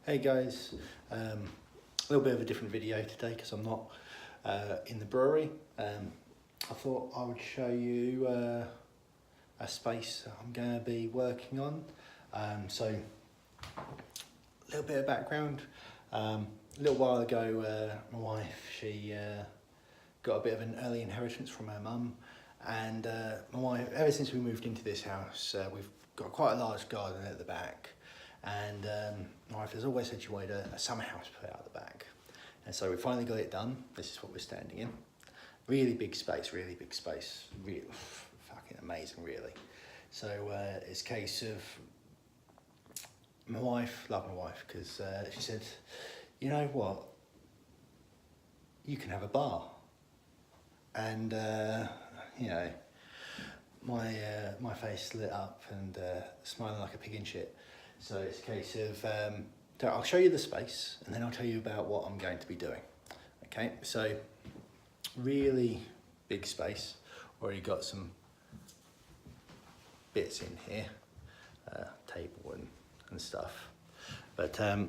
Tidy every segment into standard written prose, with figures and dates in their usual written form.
Hey guys, a little bit of a different video today because I'm not in the brewery. I thought I would show you a space that I'm going to be working on. So a little bit of background. A little while ago my wife, she got a bit of an early inheritance from her mum, and my wife, ever since we moved into this house, we've got quite a large garden at the back. And my wife has always said she wanted a summer house put out the back. And so we finally got it done. This is what we're standing in. Really big space, really fucking amazing, really. So it's a case of my wife, love my wife, because she said, you know what, you can have a bar. And, you know, my face lit up and smiling like a pig in shit. So it's a case of, I'll show you the space and then I'll tell you about what I'm going to be doing. Okay, so really big space. Already got some bits in here, table and stuff. But so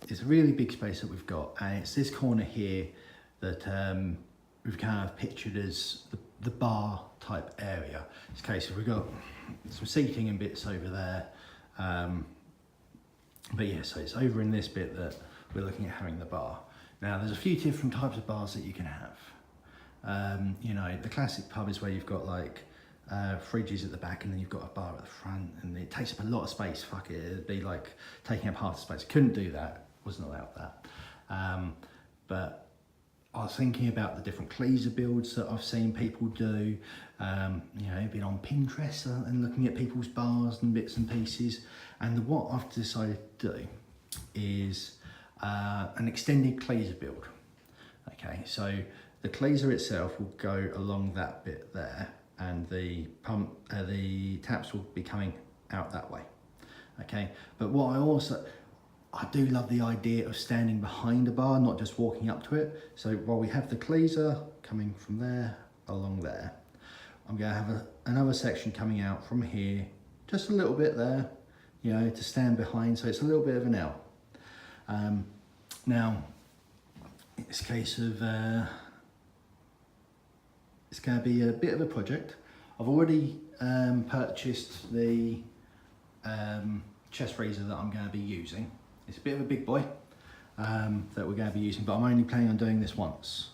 it's a really big space that we've got, and it's this corner here that we've kind of pictured as the bar type area. It's a case of we've got some seating and bits over there, but yeah, so it's over in this bit that we're looking at having the bar. Now there's a few different types of bars that you can have. You know, the classic pub is where you've got like fridges at the back and then you've got a bar at the front, and it takes up a lot of space. Fuck it, it'd be like taking up half the space. Couldn't do that, wasn't allowed that. But I was thinking about the different Keezer builds that I've seen people do, you know, been on Pinterest and looking at people's bars and bits and pieces. And what I've decided to do is an extended Keezer build. Okay, so the Keezer itself will go along that bit there, and the pump, the taps will be coming out that way. Okay, but what I do love the idea of standing behind a bar, not just walking up to it. So while we have the Keezer coming from there along there, I'm going to have another section coming out from here, just a little bit there, you know, to stand behind. So it's a little bit of an L. Now, it's a case of, it's going to be a bit of a project. I've already purchased the chest freezer that I'm going to be using. It's a bit of a big boy that we're going to be using, but I'm only planning on doing this once.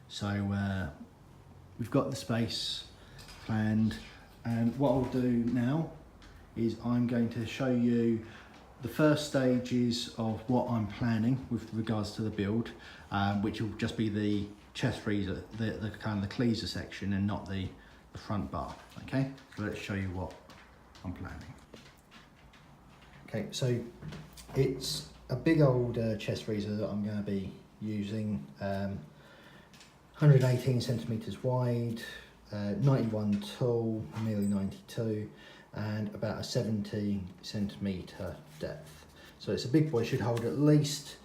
So we've got the space planned, and what I'll do now is I'm going to show you the first stages of what I'm planning with regards to the build, which will just be the chest freezer, the kind of the Keezer section, and not the front bar. Okay, so let's show you what I'm planning. Okay, so it's a big old chest freezer that I'm going to be using, 118 centimetres wide, 91 tall, nearly 92, and about a 70 centimetre depth. So it's a big boy, should hold at least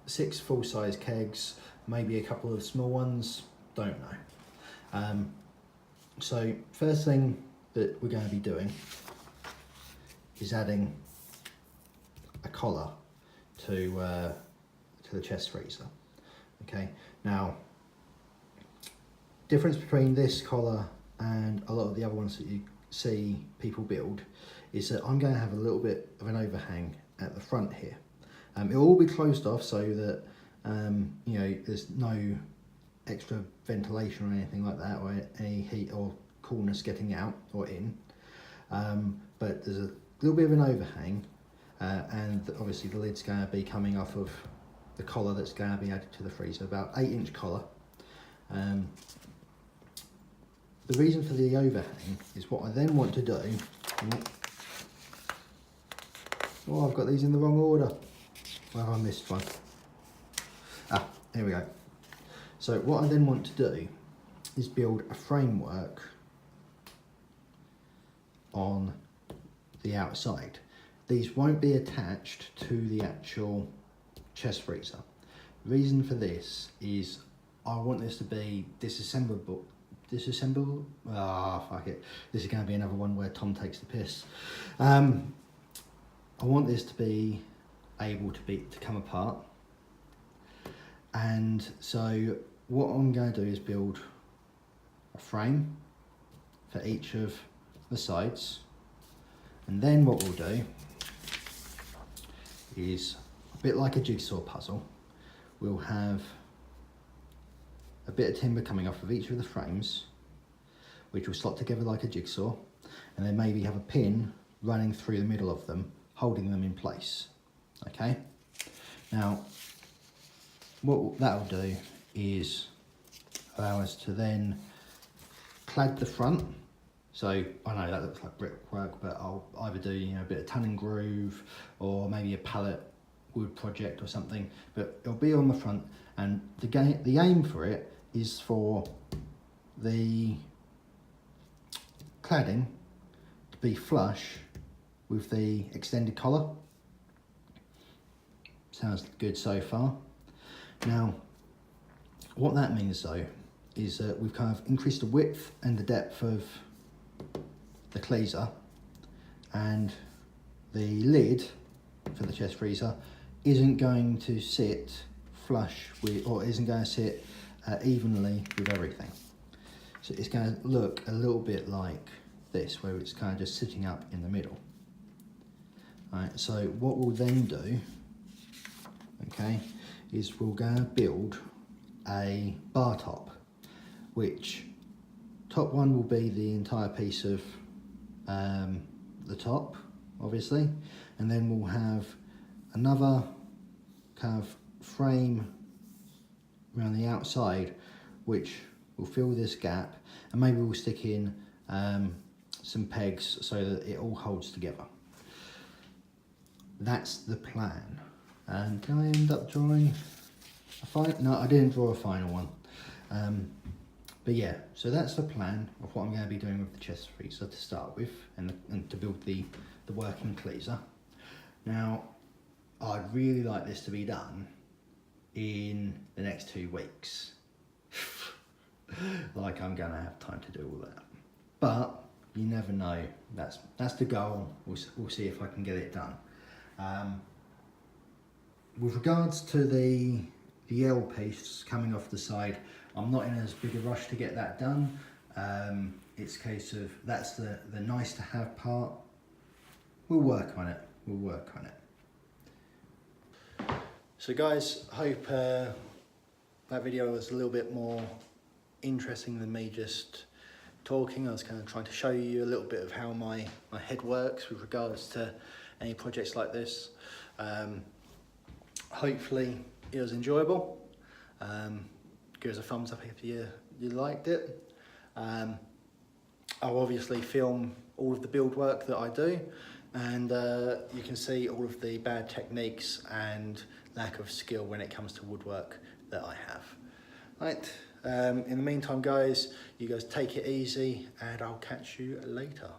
6 full-size kegs, maybe a couple of small ones, don't know. So first thing that we're going to be doing is adding a collar to the chest freezer. Okay, now difference between this collar and a lot of the other ones that you see people build is that I'm going to have a little bit of an overhang at the front here. It will all be closed off so that you know, there's no extra ventilation or anything like that, or any heat or coolness getting out or in, but there's a little bit of an overhang, and obviously the lid's going to be coming off of the collar that's going to be added to the freezer, about 8-inch collar. The reason for the overhang is what I then want to do. Oh, I've got these in the wrong order. Where have I missed one? Ah, here we go. So what I then want to do is build a framework on the outside. These won't be attached to the actual chest freezer. The reason for this is I want this to be disassemblable. Ah, fuck it. This is going to be another one where Tom takes the piss. I want this to be able to come apart. And so what I'm going to do is build a frame for each of the sides. And then what we'll do is a bit like a jigsaw puzzle. We'll have a bit of timber coming off of each of the frames, which will slot together like a jigsaw, and then maybe have a pin running through the middle of them, holding them in place. Okay? Now, what that'll do is allow us to then clad the front. So I know that looks like brickwork, but I'll either do a bit of tongue and groove, or maybe a pallet wood project or something. But it'll be on the front, and the aim for it is for the cladding to be flush with the extended collar. Sounds good so far. Now, what that means though is that we've kind of increased the width and the depth of the Keezer, and the lid for the chest freezer isn't going to sit flush with, or isn't going to sit evenly with everything. So it's going to look a little bit like this, where it's kind of just sitting up in the middle. Alright, so what we'll then do, okay, is we're going to build a bar top, which top one will be the entire piece of the top, obviously, and then we'll have another kind of frame around the outside which will fill this gap, and maybe we'll stick in some pegs so that it all holds together. That's the plan. And can I end up drawing a final? No, I didn't draw a final one. But yeah, so that's the plan of what I'm going to be doing with the chest freezer to start with, and to build the working Keezer. Now, I'd really like this to be done in the next 2 weeks. Like I'm going to have time to do all that. But you never know. That's the goal. We'll see if I can get it done. With regards to the L piece coming off the side, I'm not in as big a rush to get that done. It's a case of that's the nice to have part. We'll work on it. We'll work on it. So guys, hope that video was a little bit more interesting than me just talking. I was kind of trying to show you a little bit of how my head works with regards to any projects like this. Hopefully it was enjoyable. Give us a thumbs up if you liked it. I'll obviously film all of the build work that I do, and you can see all of the bad techniques and lack of skill when it comes to woodwork that I have. Right, in the meantime guys, you guys take it easy, and I'll catch you later.